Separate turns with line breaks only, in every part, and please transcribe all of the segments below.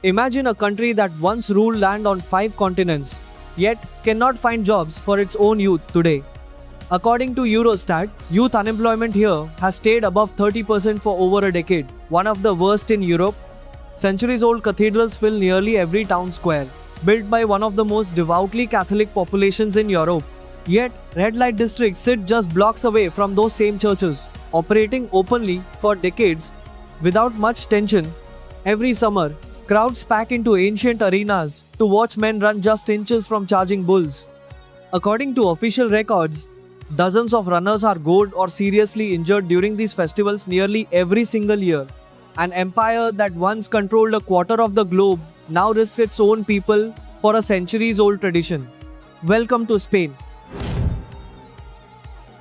Imagine a country that once ruled land on 5 continents, yet cannot find jobs for its own youth today. According to Eurostat, youth unemployment here has stayed above 30% for over a decade, one of the worst in Europe. Centuries-old cathedrals fill nearly every town square, built by one of the most devoutly Catholic populations in Europe. Yet, red light districts sit just blocks away from those same churches, operating openly for decades without much tension. Every summer, crowds pack into ancient arenas to watch men run just inches from charging bulls. According to official records, dozens of runners are gored or seriously injured during these festivals nearly every single year. An empire that once controlled a quarter of the globe now risks its own people for a centuries-old tradition. Welcome to Spain.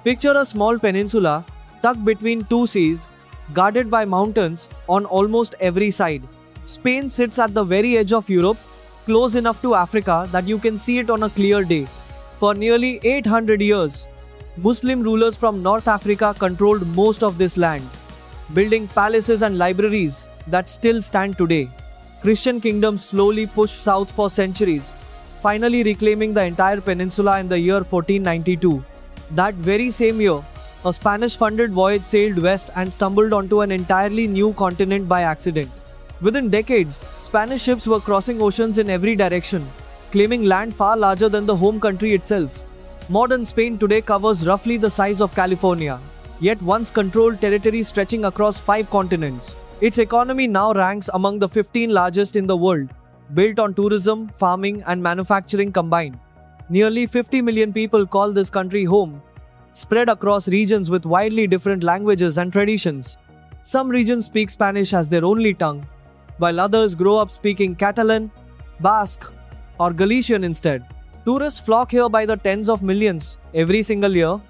Picture a small peninsula tucked between two seas, guarded by mountains on almost every side. Spain sits at the very edge of Europe, close enough to Africa that you can see it on a clear day. For nearly 800 years, Muslim rulers from North Africa controlled most of this land, building palaces and libraries that still stand today. Christian kingdoms slowly pushed south for centuries, finally reclaiming the entire peninsula in the year 1492. That very same year, a Spanish-funded voyage sailed west and stumbled onto an entirely new continent by accident. Within decades, Spanish ships were crossing oceans in every direction, claiming land far larger than the home country itself. Modern Spain today covers roughly the size of California, yet once controlled territory stretching across 5 continents. Its economy now ranks among the 15 largest in the world, built on tourism, farming, and manufacturing combined. Nearly 50 million people call this country home, spread across regions with widely different languages and traditions. Some regions speak Spanish as their only tongue, while others grow up speaking Catalan, Basque, or Galician instead. Tourists flock here by the tens of millions every single year,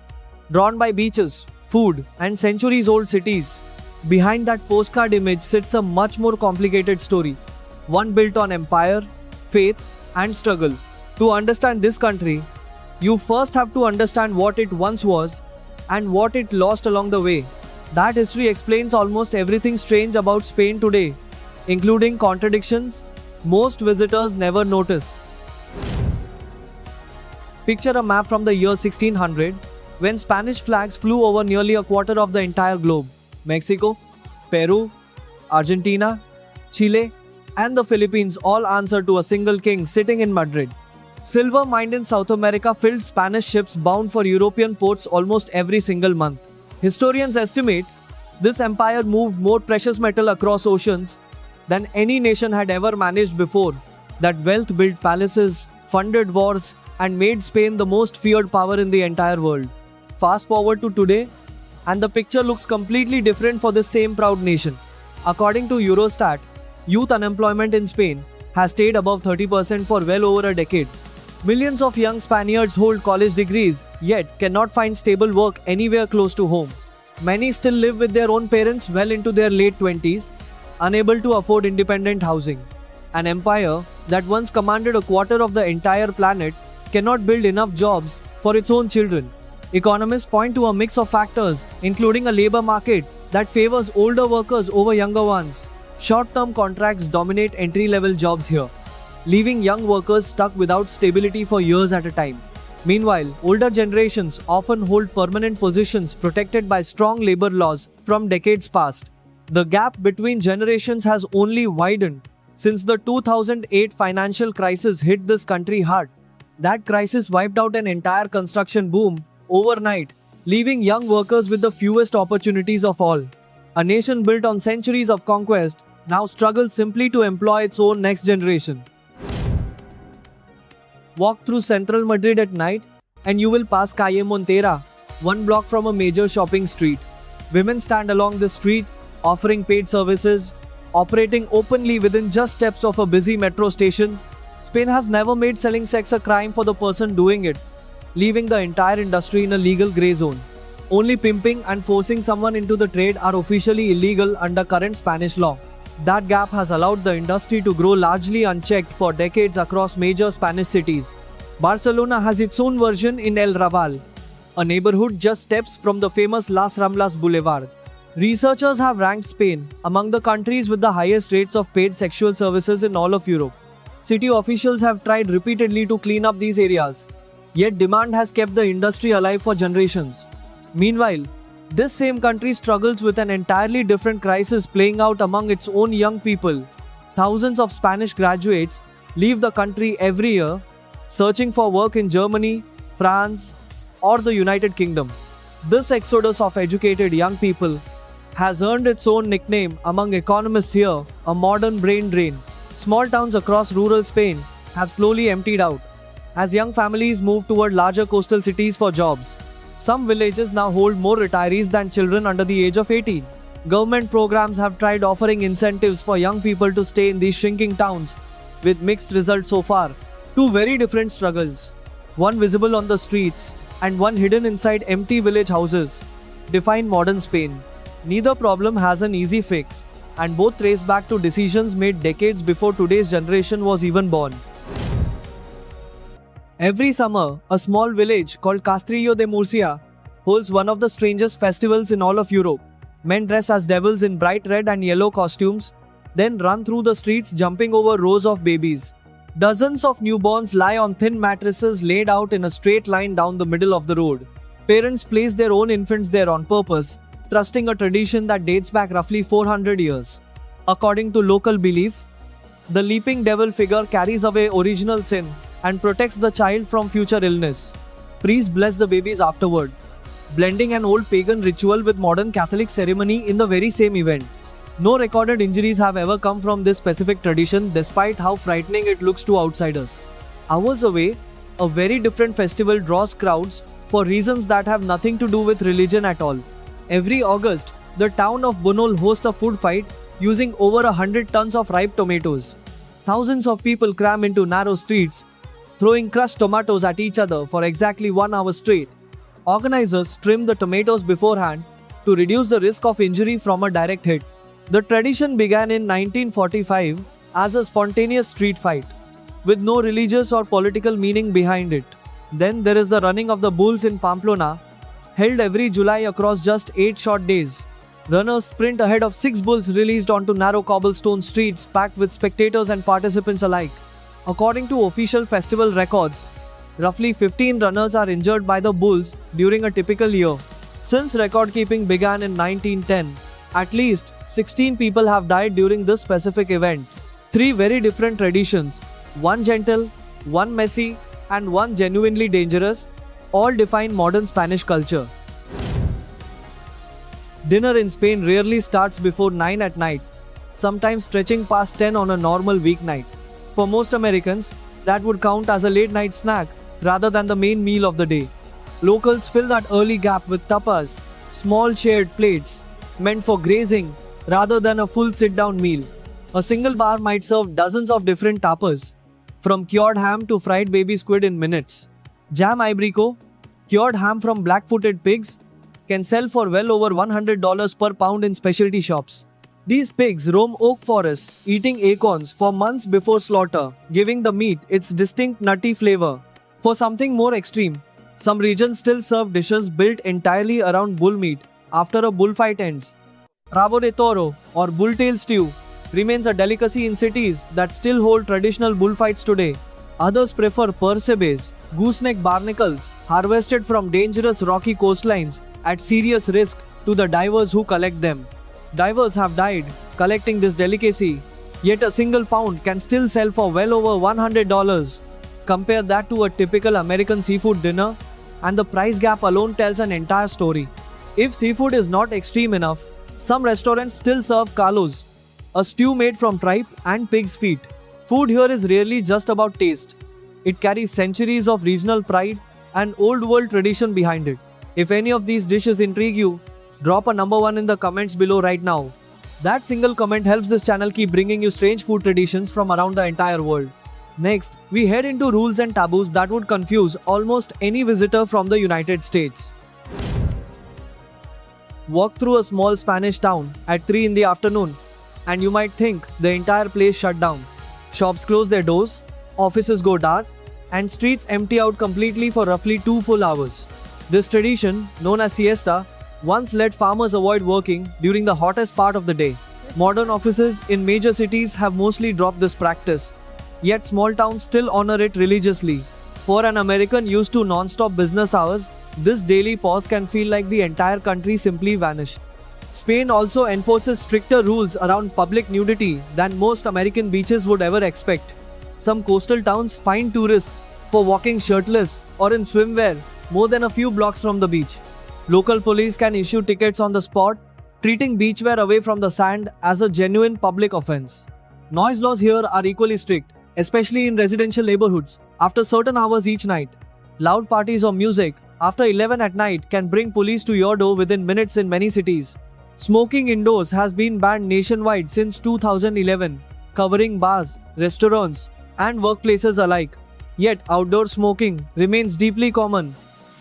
drawn by beaches, food, and centuries-old cities. Behind that postcard image sits a much more complicated story, one built on empire, faith, and struggle. To understand this country, you first have to understand what it once was and what it lost along the way. That history explains almost everything strange about Spain today, including contradictions most visitors never notice. Picture a map from the year 1600, when Spanish flags flew over nearly a quarter of the entire globe. Mexico, Peru, Argentina, Chile, and the Philippines all answered to a single king sitting in Madrid. Silver mined in South America filled Spanish ships bound for European ports almost every single month. Historians estimate this empire moved more precious metal across oceans than any nation had ever managed before. That wealth built palaces, funded wars, and made Spain the most feared power in the entire world. Fast forward to today, and the picture looks completely different for this same proud nation. According to Eurostat, youth unemployment in Spain has stayed above 30% for well over a decade. Millions of young Spaniards hold college degrees, yet cannot find stable work anywhere close to home. Many still live with their own parents well into their late 20s, unable to afford independent housing. An empire that once commanded a quarter of the entire planet cannot build enough jobs for its own children. Economists point to a mix of factors, including a labor market that favors older workers over younger ones. Short-term contracts dominate entry-level jobs here, leaving young workers stuck without stability for years at a time. Meanwhile, older generations often hold permanent positions protected by strong labor laws from decades past. The gap between generations has only widened since the 2008 financial crisis hit this country hard. That crisis wiped out an entire construction boom overnight, leaving young workers with the fewest opportunities of all. A nation built on centuries of conquest now struggles simply to employ its own next generation. Walk through central Madrid at night and you will pass Calle Montera, one block from a major shopping street. Women stand along the street, offering paid services, operating openly within just steps of a busy metro station. Spain has never made selling sex a crime for the person doing it, leaving the entire industry in a legal grey zone. Only pimping and forcing someone into the trade are officially illegal under current Spanish law. That gap has allowed the industry to grow largely unchecked for decades across major Spanish cities. Barcelona has its own version in El Raval, a neighborhood just steps from the famous Las Ramblas Boulevard. Researchers have ranked Spain among the countries with the highest rates of paid sexual services in all of Europe. City officials have tried repeatedly to clean up these areas, yet demand has kept the industry alive for generations. Meanwhile, this same country struggles with an entirely different crisis playing out among its own young people. Thousands of Spanish graduates leave the country every year, searching for work in Germany, France, or the United Kingdom. This exodus of educated young people has earned its own nickname among economists here, a modern brain drain. Small towns across rural Spain have slowly emptied out as young families move toward larger coastal cities for jobs. Some villages now hold more retirees than children under the age of 18. Government programs have tried offering incentives for young people to stay in these shrinking towns, with mixed results so far. Two very different struggles, one visible on the streets and one hidden inside empty village houses, define modern Spain. Neither problem has an easy fix, and both trace back to decisions made decades before today's generation was even born. Every summer, a small village called Castrillo de Murcia holds one of the strangest festivals in all of Europe. Men dress as devils in bright red and yellow costumes, then run through the streets jumping over rows of babies. Dozens of newborns lie on thin mattresses laid out in a straight line down the middle of the road. Parents place their own infants there on purpose, trusting a tradition that dates back roughly 400 years. According to local belief, the leaping devil figure carries away original sin and protects the child from future illness. Priests bless the babies afterward, blending an old pagan ritual with modern Catholic ceremony in the very same event. No recorded injuries have ever come from this specific tradition, despite how frightening it looks to outsiders. Hours away, a very different festival draws crowds for reasons that have nothing to do with religion at all. Every August, the town of Bunol hosts a food fight using over 100 tons of ripe tomatoes. Thousands of people cram into narrow streets, throwing crushed tomatoes at each other for exactly 1 hour straight. Organizers trim the tomatoes beforehand to reduce the risk of injury from a direct hit. The tradition began in 1945 as a spontaneous street fight, with no religious or political meaning behind it. Then there is the running of the bulls in Pamplona, held every July across just 8 short days. Runners sprint ahead of 6 bulls released onto narrow cobblestone streets packed with spectators and participants alike. According to official festival records, roughly 15 runners are injured by the bulls during a typical year. Since record keeping began in 1910, at least 16 people have died during this specific event. Three very different traditions, one gentle, one messy, and one genuinely dangerous, all define modern Spanish culture. Dinner in Spain rarely starts before 9 at night, sometimes stretching past 10 on a normal weeknight. For most Americans, that would count as a late night snack rather than the main meal of the day. Locals fill that early gap with tapas, small shared plates, meant for grazing rather than a full sit-down meal. A single bar might serve dozens of different tapas, from cured ham to fried baby squid in minutes. Jam Iberico, cured ham from black-footed pigs, can sell for well over $100 per pound in specialty shops. These pigs roam oak forests, eating acorns for months before slaughter, giving the meat its distinct nutty flavor. For something more extreme, some regions still serve dishes built entirely around bull meat after a bullfight ends. Rabo de toro, or bulltail stew, remains a delicacy in cities that still hold traditional bullfights today. Others prefer percebes, gooseneck barnacles, harvested from dangerous rocky coastlines at serious risk to the divers who collect them. Divers have died collecting this delicacy, yet a single pound can still sell for well over $100. Compare that to a typical American seafood dinner, and the price gap alone tells an entire story. If seafood is not extreme enough, some restaurants still serve kalos, a stew made from tripe and pig's feet. Food here is rarely just about taste. It carries centuries of regional pride and old world tradition behind it. If any of these dishes intrigue you, drop a number 1 in the comments below right now. That single comment helps this channel keep bringing you strange food traditions from around the entire world. Next, we head into rules and taboos that would confuse almost any visitor from the United States. Walk through a small Spanish town at 3 in the afternoon, and you might think the entire place shut down. Shops close their doors, offices go dark, and streets empty out completely for roughly 2 full hours. This tradition, known as siesta, once let farmers avoid working during the hottest part of the day. Modern offices in major cities have mostly dropped this practice, yet small towns still honor it religiously. For an American used to non-stop business hours, this daily pause can feel like the entire country simply vanished. Spain also enforces stricter rules around public nudity than most American beaches would ever expect. Some coastal towns fine tourists for walking shirtless or in swimwear more than a few blocks from the beach. Local police can issue tickets on the spot, treating beachwear away from the sand as a genuine public offense. Noise laws here are equally strict, especially in residential neighborhoods, after certain hours each night. Loud parties or music after 11 at night can bring police to your door within minutes in many cities. Smoking indoors has been banned nationwide since 2011, covering bars, restaurants, and workplaces alike. Yet outdoor smoking remains deeply common,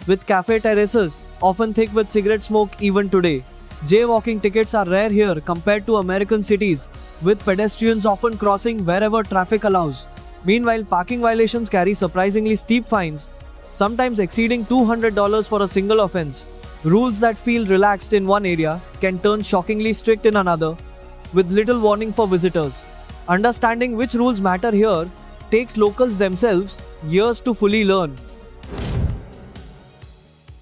with cafe terraces often thick with cigarette smoke even today. Jaywalking tickets are rare here compared to American cities, with pedestrians often crossing wherever traffic allows. Meanwhile, parking violations carry surprisingly steep fines, sometimes exceeding $200 for a single offense. Rules that feel relaxed in one area can turn shockingly strict in another, with little warning for visitors. Understanding which rules matter here takes locals themselves years to fully learn.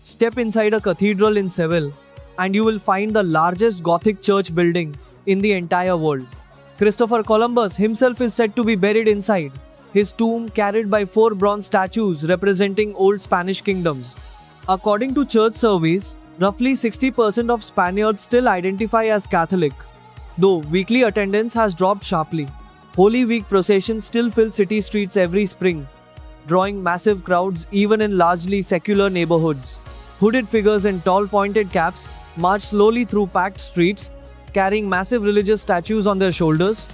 Step inside a cathedral in Seville, and you will find the largest Gothic church building in the entire world. Christopher Columbus himself is said to be buried inside, his tomb carried by 4 bronze statues representing old Spanish kingdoms. According to church surveys, roughly 60% of Spaniards still identify as Catholic, though weekly attendance has dropped sharply. Holy Week processions still fill city streets every spring, drawing massive crowds even in largely secular neighborhoods. Hooded figures in tall pointed caps march slowly through packed streets, carrying massive religious statues on their shoulders.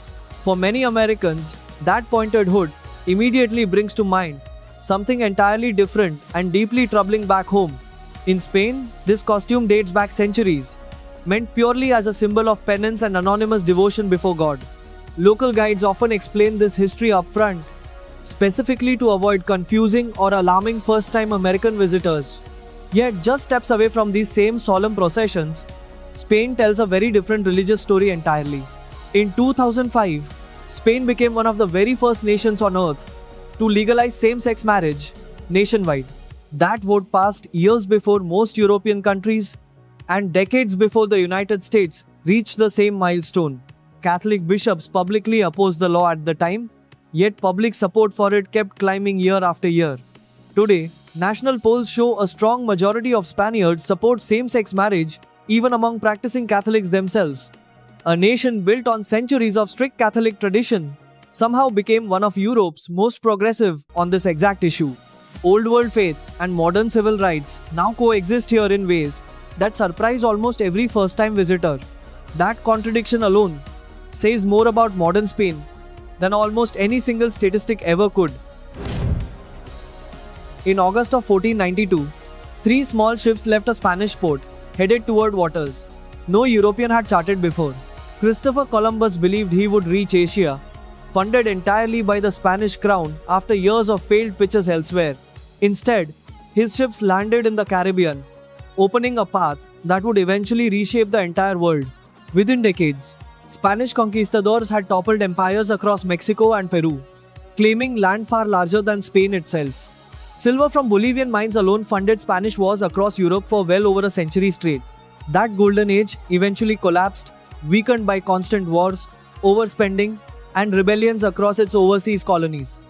For many Americans, that pointed hood immediately brings to mind something entirely different and deeply troubling back home. In Spain, this costume dates back centuries, meant purely as a symbol of penance and anonymous devotion before God. Local guides often explain this history upfront, specifically to avoid confusing or alarming first-time American visitors. Yet, just steps away from these same solemn processions, Spain tells a very different religious story entirely. In 2005, Spain became one of the very first nations on earth to legalize same-sex marriage nationwide. That vote passed years before most European countries and decades before the United States reached the same milestone. Catholic bishops publicly opposed the law at the time, yet public support for it kept climbing year after year. Today, national polls show a strong majority of Spaniards support same-sex marriage, even among practicing Catholics themselves. A nation built on centuries of strict Catholic tradition somehow became one of Europe's most progressive on this exact issue. Old world faith and modern civil rights now coexist here in ways that surprise almost every first-time visitor. That contradiction alone says more about modern Spain than almost any single statistic ever could. In August of 1492, 3 small ships left a Spanish port, headed toward waters no European had charted before. Christopher Columbus believed he would reach Asia, funded entirely by the Spanish crown after years of failed pitches elsewhere. Instead, his ships landed in the Caribbean, opening a path that would eventually reshape the entire world. Within decades, Spanish conquistadors had toppled empires across Mexico and Peru, claiming land far larger than Spain itself. Silver from Bolivian mines alone funded Spanish wars across Europe for well over a century straight. That golden age eventually collapsed, weakened by constant wars, overspending, and rebellions across its overseas colonies.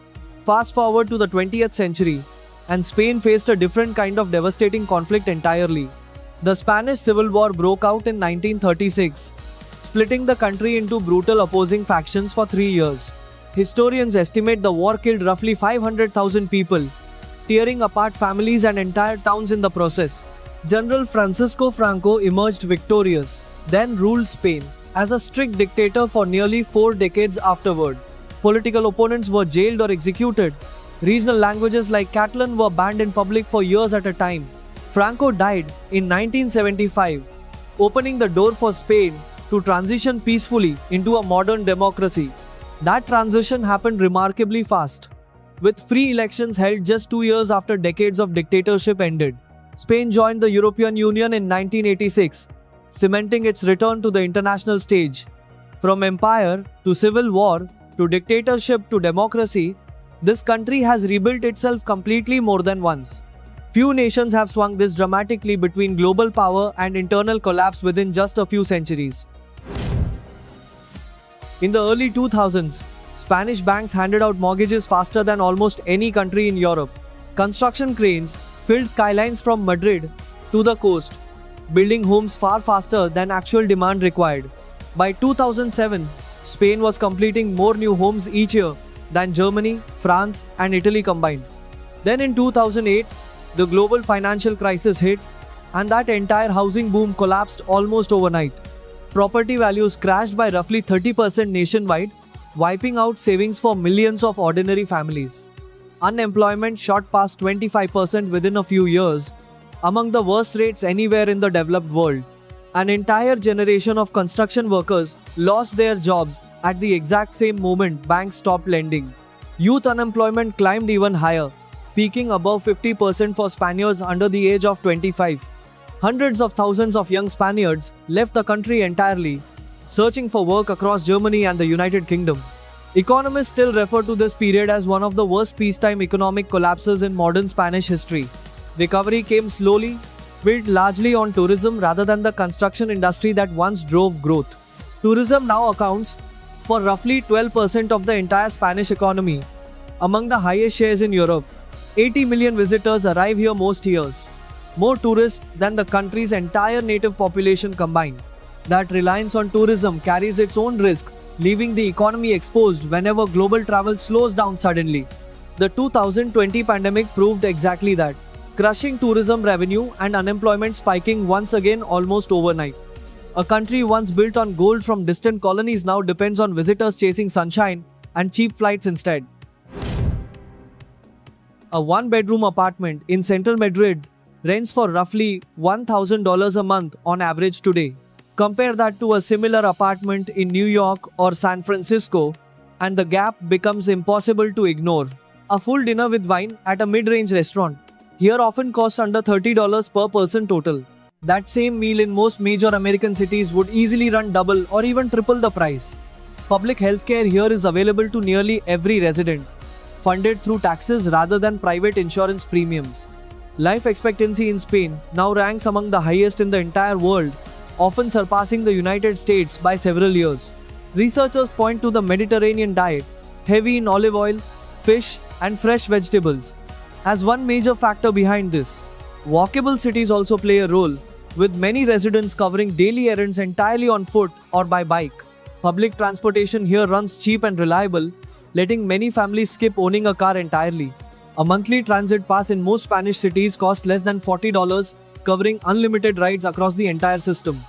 Fast forward to the 20th century, and Spain faced a different kind of devastating conflict entirely. The Spanish Civil War broke out in 1936, splitting the country into brutal opposing factions for 3 years. Historians estimate the war killed roughly 500,000 people, tearing apart families and entire towns in the process. General Francisco Franco emerged victorious, then ruled Spain as a strict dictator for nearly 4 decades afterward. Political opponents were jailed or executed. Regional languages like Catalan were banned in public for years at a time. Franco died in 1975, opening the door for Spain to transition peacefully into a modern democracy. That transition happened remarkably fast, with free elections held just 2 years after decades of dictatorship ended. Spain joined the European Union in 1986, cementing its return to the international stage. From empire to civil war to dictatorship to democracy, this country has rebuilt itself completely more than once. Few nations have swung this dramatically between global power and internal collapse within just a few centuries. In the early 2000s, Spanish banks handed out mortgages faster than almost any country in Europe. Construction cranes filled skylines from Madrid to the coast, building homes far faster than actual demand required. By 2007, Spain was completing more new homes each year than Germany, France, and Italy combined. Then in 2008, the global financial crisis hit, and that entire housing boom collapsed almost overnight. Property values crashed by roughly 30% nationwide, wiping out savings for millions of ordinary families. Unemployment shot past 25% within a few years, among the worst rates anywhere in the developed world. An entire generation of construction workers lost their jobs at the exact same moment banks stopped lending. Youth unemployment climbed even higher, peaking above 50% for Spaniards under the age of 25. Hundreds of thousands of young Spaniards left the country entirely, searching for work across Germany and the United Kingdom. Economists still refer to this period as one of the worst peacetime economic collapses in modern Spanish history. Recovery came slowly, built largely on tourism rather than the construction industry that once drove growth. Tourism now accounts for roughly 12% of the entire Spanish economy, among the highest shares in Europe. 80 million visitors arrive here most years, more tourists than the country's entire native population combined. That reliance on tourism carries its own risk, leaving the economy exposed whenever global travel slows down suddenly. The 2020 pandemic proved exactly that, crushing tourism revenue and unemployment spiking once again almost overnight. A country once built on gold from distant colonies now depends on visitors chasing sunshine and cheap flights instead. A one-bedroom apartment in central Madrid rents for roughly $1,000 a month on average today. Compare that to a similar apartment in New York or San Francisco, and the gap becomes impossible to ignore. A full dinner with wine at a mid-range restaurant here often costs under $30 per person total. That same meal in most major American cities would easily run double or even triple the price. Public healthcare here is available to nearly every resident, funded through taxes rather than private insurance premiums. Life expectancy in Spain now ranks among the highest in the entire world, often surpassing the United States by several years. Researchers point to the Mediterranean diet, heavy in olive oil, fish, and fresh vegetables, as one major factor behind this. Walkable cities also play a role, with many residents covering daily errands entirely on foot or by bike. Public transportation here runs cheap and reliable, letting many families skip owning a car entirely. A monthly transit pass in most Spanish cities costs less than $40, covering unlimited rides across the entire system.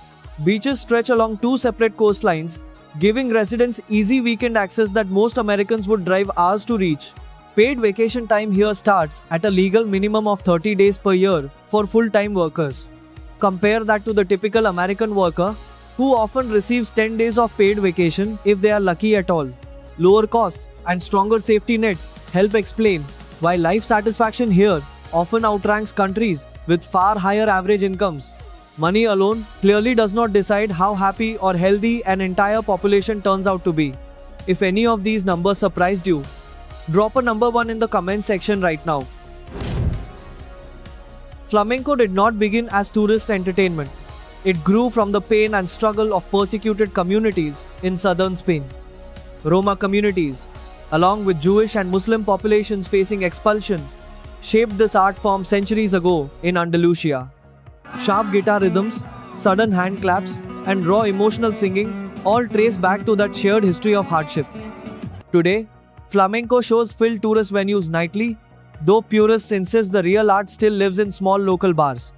Beaches stretch along two separate coastlines, giving residents easy weekend access that most Americans would drive hours to reach. Paid vacation time here starts at a legal minimum of 30 days per year for full-time workers. Compare that to the typical American worker, who often receives 10 days of paid vacation if they are lucky at all. Lower costs and stronger safety nets help explain why life satisfaction here often outranks countries with far higher average incomes. Money alone clearly does not decide how happy or healthy an entire population turns out to be. If any of these numbers surprised you, drop a number 1 in the comment section right now. Flamenco did not begin as tourist entertainment. It grew from the pain and struggle of persecuted communities in southern Spain. Roma communities, along with Jewish and Muslim populations facing expulsion, shaped this art form centuries ago in Andalusia. Sharp guitar rhythms, sudden hand claps, and raw emotional singing all trace back to that shared history of hardship. Today, flamenco shows fill tourist venues nightly, though purists insist the real art still lives in small local bars.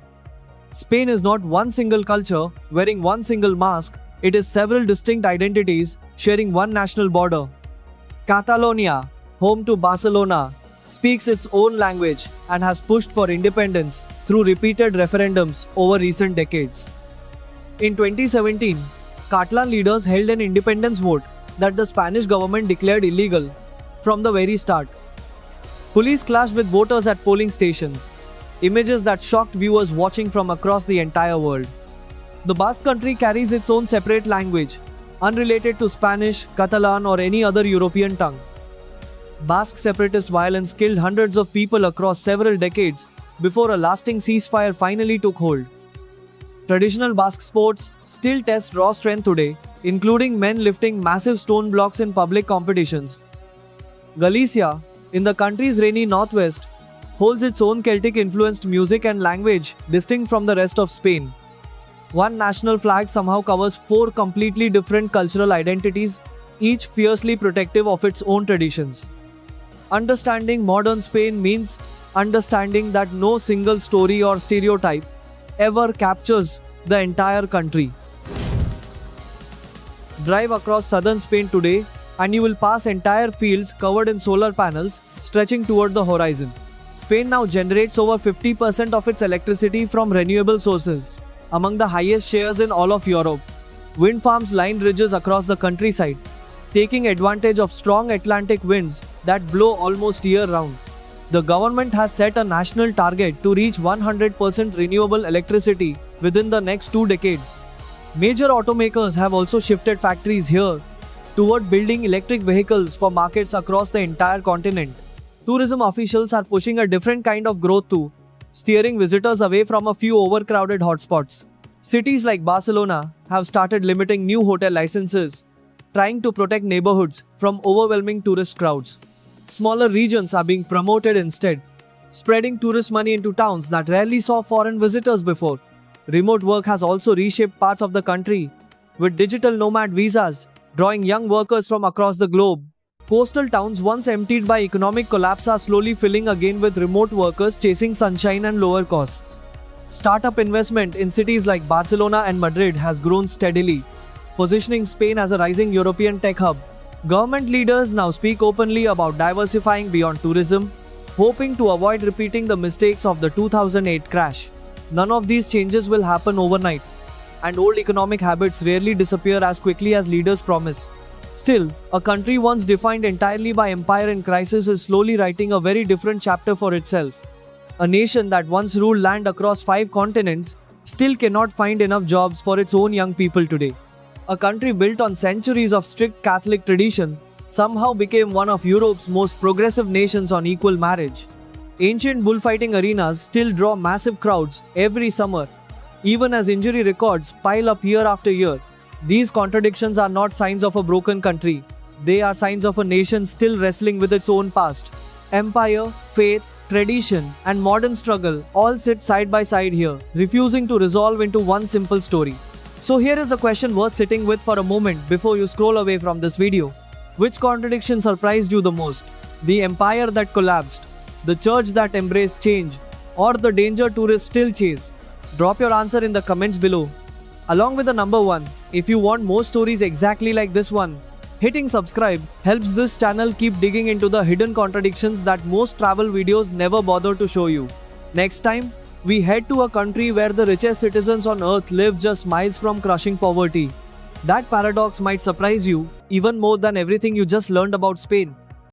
Spain is not one single culture wearing one single mask, it is several distinct identities sharing one national border. Catalonia, home to Barcelona, speaks its own language and has pushed for independence through repeated referendums over recent decades. In 2017, Catalan leaders held an independence vote that the Spanish government declared illegal from the very start. Police clashed with voters at polling stations, images that shocked viewers watching from across the entire world. The Basque country carries its own separate language, unrelated to Spanish, Catalan, or any other European tongue. Basque separatist violence killed hundreds of people across several decades before a lasting ceasefire finally took hold. Traditional Basque sports still test raw strength today, including men lifting massive stone blocks in public competitions. Galicia, in the country's rainy northwest, holds its own Celtic-influenced music and language distinct from the rest of Spain. One national flag somehow covers four completely different cultural identities, each fiercely protective of its own traditions. Understanding modern Spain means understanding that no single story or stereotype ever captures the entire country. Drive across southern Spain today and you will pass entire fields covered in solar panels stretching toward the horizon. Spain now generates over 50% of its electricity from renewable sources, among the highest shares in all of Europe. Wind farms line ridges across the countryside, taking advantage of strong Atlantic winds that blow almost year-round. The government has set a national target to reach 100% renewable electricity within the next 2 decades. Major automakers have also shifted factories here toward building electric vehicles for markets across the entire continent. Tourism officials are pushing a different kind of growth too, steering visitors away from a few overcrowded hotspots. Cities like Barcelona have started limiting new hotel licenses, trying to protect neighborhoods from overwhelming tourist crowds. Smaller regions are being promoted instead, spreading tourist money into towns that rarely saw foreign visitors before. Remote work has also reshaped parts of the country, with digital nomad visas drawing young workers from across the globe. Coastal towns once emptied by economic collapse are slowly filling again with remote workers chasing sunshine and lower costs. Startup investment in cities like Barcelona and Madrid has grown steadily, positioning Spain as a rising European tech hub. Government leaders now speak openly about diversifying beyond tourism, hoping to avoid repeating the mistakes of the 2008 crash. None of these changes will happen overnight, and old economic habits rarely disappear as quickly as leaders promise. Still, a country once defined entirely by empire and crisis is slowly writing a very different chapter for itself. A nation that once ruled land across 5 continents still cannot find enough jobs for its own young people today. A country built on centuries of strict Catholic tradition somehow became one of Europe's most progressive nations on equal marriage. Ancient bullfighting arenas still draw massive crowds every summer, even as injury records pile up year after year. These contradictions are not signs of a broken country, they are signs of a nation still wrestling with its own past. Empire, faith, tradition, and modern struggle all sit side by side here, refusing to resolve into one simple story. So here is a question worth sitting with for a moment before you scroll away from this video. Which contradiction surprised you the most? The empire that collapsed, the church that embraced change, or the danger tourists still chase? Drop your answer in the comments below. Along with the number 1, if you want more stories exactly like this one, hitting subscribe helps this channel keep digging into the hidden contradictions that most travel videos never bother to show you. Next time, we head to a country where the richest citizens on earth live just miles from crushing poverty. That paradox might surprise you even more than everything you just learned about Spain.